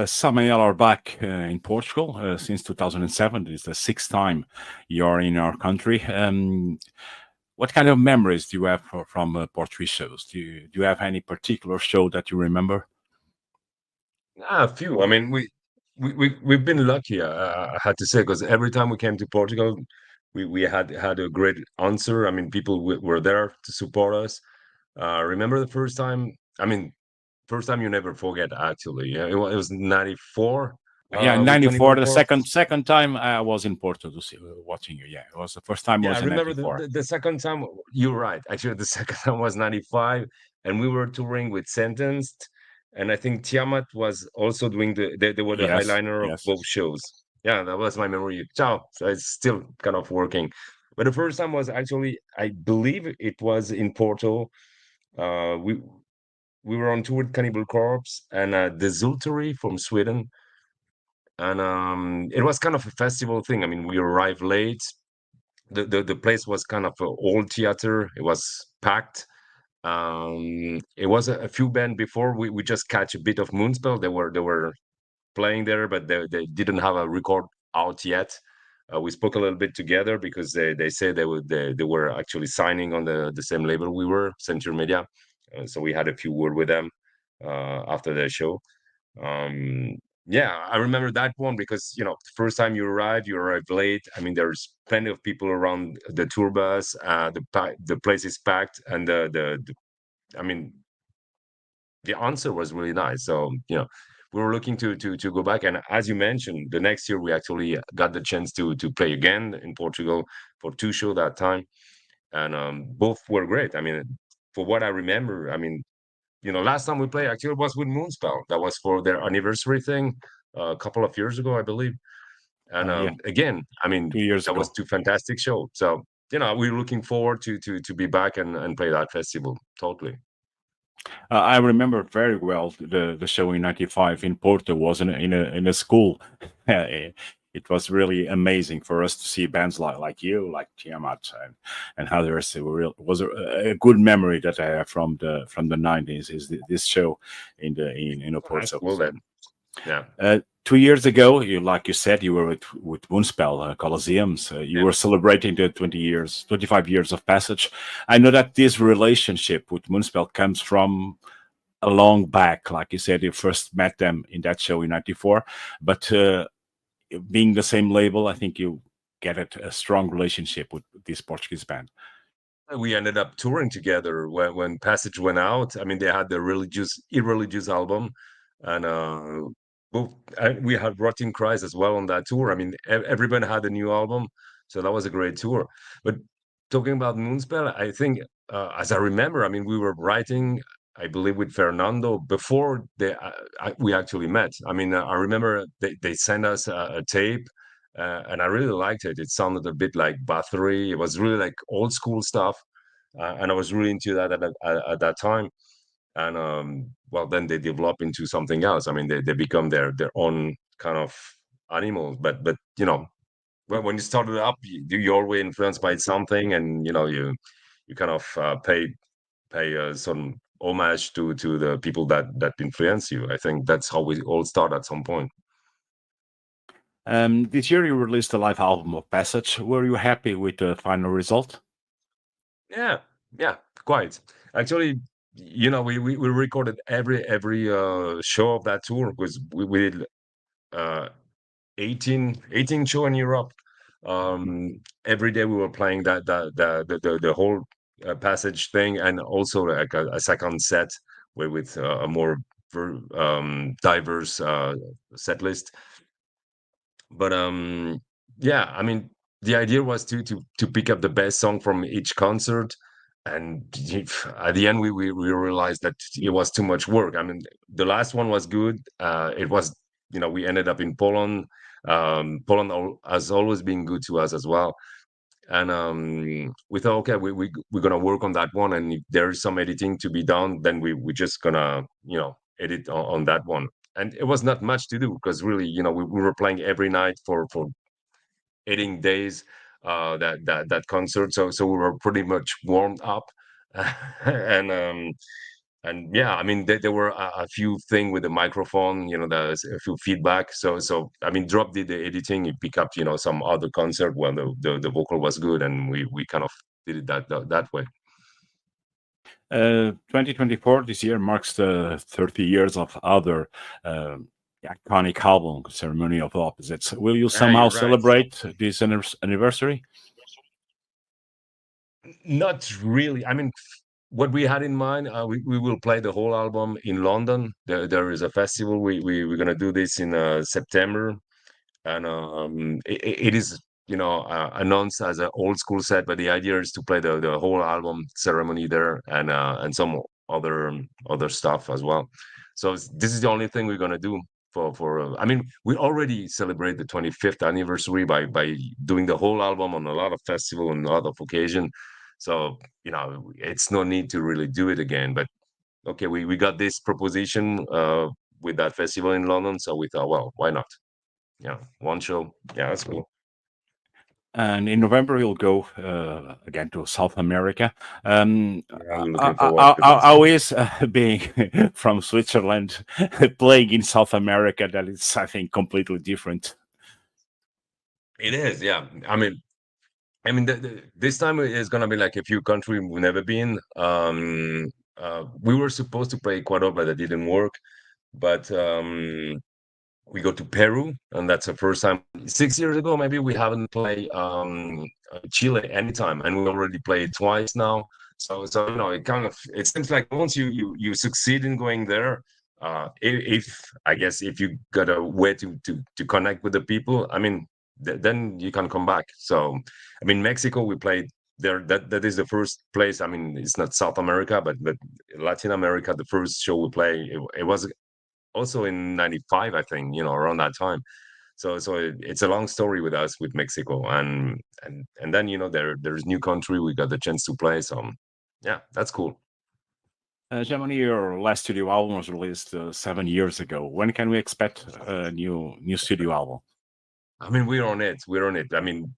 Samael are back in Portugal since 2007. It's the sixth time you're in our country. What kind of memories do you have from Portuguese shows? Do you have any particular show that you remember? A few. I mean, we've been lucky. I had to say, because every time we came to Portugal, we had a great answer. I mean, people were there to support us. Remember the first time? I mean, first time you never forget. Actually, yeah, it was '94 Yeah, in with '94, Cannibal the second Corpse. second time I was in Porto to see, watching you. Yeah, it was the first time Yeah, I was in remember '94. the second time. You're right. Actually, the second time was '95, and we were touring with Sentenced, and I think Tiamat was also doing they were the Yes, highliner of yes. both shows. Yeah, that was my memory. Ciao. So it's still kind of working. But the first time was actually, I believe it was in Porto. Uh, we we were on tour with Cannibal Corpse and Desultory from Sweden, and it was kind of a festival thing. I mean, we arrived late. The place was kind of an old theater. It was packed. It was a few band before we just catch a bit of Moonspell. They were playing there, but they didn't have a record out yet. We spoke a little bit together because they said they were actually signing on the same label we were, Century Media. So we had a few word with them after the show. Um, yeah, I remember that one because the first time you arrive late. I mean, there's plenty of people around the tour bus. The place is packed, and I mean, the answer was really nice. So we were looking to go back, and as you mentioned, the next year we actually got the chance to play again in Portugal for two shows that time, and both were great. I mean, for what I remember, I mean, last time we played actually was with Moonspell. That was for their anniversary thing a couple of years ago, I believe. And Yeah, again, I mean, 2 years that was ago. two fantastic shows. So we're looking forward to be back and play that festival. Totally. I remember very well the show in '95 in Porto was in a school. It was really amazing for us to see bands like you, like Tiamat, and others. It was a good memory that I have from the '90s. Is this show in That's Porto? cool So, then. Yeah. 2 years ago, like you said, you were with Moonspell Colosseums. You Yeah. were celebrating the 25 years of passage. I know that this relationship with Moonspell comes from a long back. Like you said, you first met them in that show in '94, but being the same label, I think you get a strong relationship with this Portuguese band. We ended up touring together when Passage went out. I mean, they had the Irreligious album, and both we had Rotting Cries as well on that tour. I mean, everyone had a new album, so that was a great tour. But talking about Moonspell, I think, as I remember, I mean, we were writing, I believe, with Fernando before we actually met. I mean, I remember they sent us a tape, and I really liked it. It sounded a bit like Bathory. It was really like old school stuff, and I was really into that at that time. And well, then they develop into something else. I mean, they become their own kind of animals. But when you started up, you're always influenced by something, and you kind of pay some homage to the people that influence you. I think that's how we all start at some point. This year, you released a live album of Passage. Were you happy with the final result? Yeah, yeah, quite. Actually, we recorded every show of that tour because we did uh 18 show in Europe. Every day we were playing the whole passage thing, and also like a second set with a more diverse set list. But yeah, I mean, the idea was to pick up the best song from each concert, and at the end we realized that it was too much work. I mean, the last one was good. It was, we ended up in Poland. Poland has always been good to us as well, and we thought, okay, we're gonna work on that one, and if there's some editing to be done, then we just gonna edit on that one. And it was not much to do because really, we were playing every night for 18 days, that concert. So we were pretty much warmed up, and and yeah, I mean, there were a few thing with the microphone, there's a few feedback. So I mean, drop did the editing, he picked up, some other concert where the vocal was good, and we kind of did it that way. 2024, this year, marks the 30 years of other iconic album, Ceremony of Opposites. Will you somehow You're right. celebrate this anniversary? Not really. I mean, what we had in mind, we will play the whole album in London. There is a festival. We're gonna do this in September, and it is announced as an old school set, but the idea is to play the whole album Ceremony there, and some other stuff as well. So this is the only thing we're gonna do for I mean, we already celebrate the 25th anniversary by doing the whole album on a lot of festival and a lot of occasion. So it's no need to really do it again. But okay, we got this proposition with that festival in London, so we thought, well, why not? One show. Yeah, that's cool. And in November, you'll go again to South America. I'm looking forward to this. How is being from Switzerland playing in South America? That is, I think, completely different. It is, yeah. I mean, this time is gonna be like a few countries we've never been. We were supposed to play Ecuador, but it didn't work. But we go to Peru, and that's the first time. 6 years ago, maybe we haven't played Chile anytime, and we already played twice now. So it seems like once you succeed in going there, if I guess if you got a way to connect with the people, I mean, then you can come back. So I mean, Mexico, we played there. That is the first place. I mean, it's not South America, but Latin America. The first show we play, it was also in 95, I think, around that time. So it's a long story with us with Mexico, and then there's new country we got the chance to play. So yeah, that's cool. Gemini, your last studio album was released 7 years ago. When can we expect a new studio album? I mean, we're on it. I mean,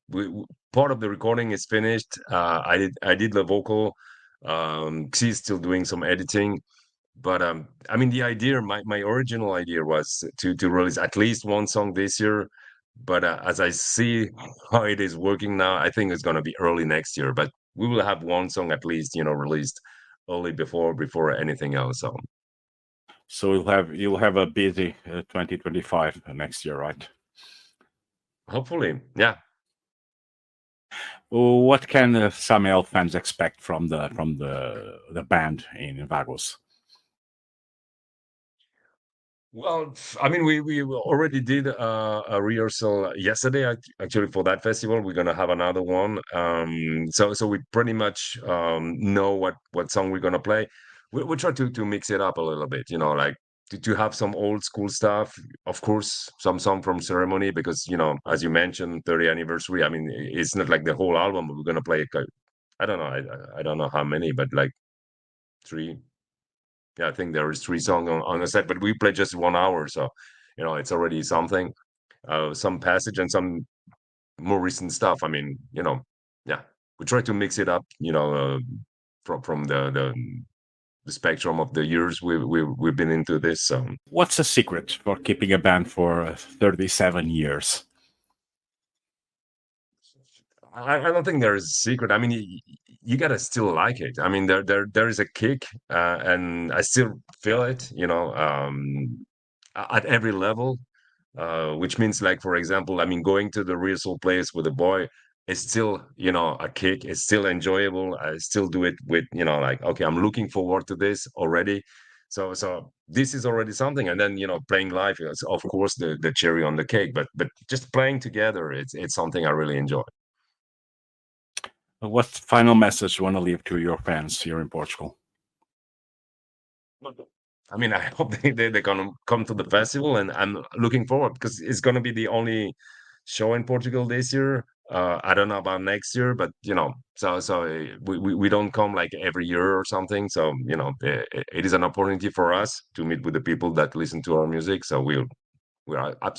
part of the recording is finished. I did the vocal. She's still doing some editing. But I mean, the idea, my original idea was to release at least one song this year. But as I see how it is working now, I think it's gonna be early next year. But we will have one song at least, released early before anything else. So you'll have a busy 2025 next year, right? Hopefully, yeah. What can Samael fans expect from the band in Vagos? Well, I mean, we already did a rehearsal yesterday. Actually, for that festival, we're gonna have another one. So we pretty much know what song we're gonna play. We try to mix it up a little bit, like to have some old school stuff. Of course, some song from Ceremony, because as you mentioned, 30th anniversary. I mean, it's not like the whole album. We're gonna play. I don't know. I don't know how many, but like 3. Yeah, I think there is 3 songs on the set, but we play just 1 hour, so it's already something. Some passage and some more recent stuff. I mean, yeah, we try to mix it up, from the spectrum of the years we've been into this. So, what's the secret for keeping a band for 37 years? I don't think there is a secret. I mean, you gotta still like it. I mean, there is a kick, and I still feel it. At every level, which means, like, for example, I mean, going to the rehearsal place with a boy is still, a kick. It's still enjoyable. I still do it with, like, okay, I'm looking forward to this already. So this is already something. And then, playing live is, of course, the cherry on the cake. But just playing together, it's something I really enjoy. What final message you want to leave to your fans here in Portugal? I mean, I hope they're gonna come to the festival, and I'm looking forward because it's gonna be the only show in Portugal this year. I don't know about next year, but we don't come like every year or something. So it is an opportunity for us to meet with the people that listen to our music. So we are absolutely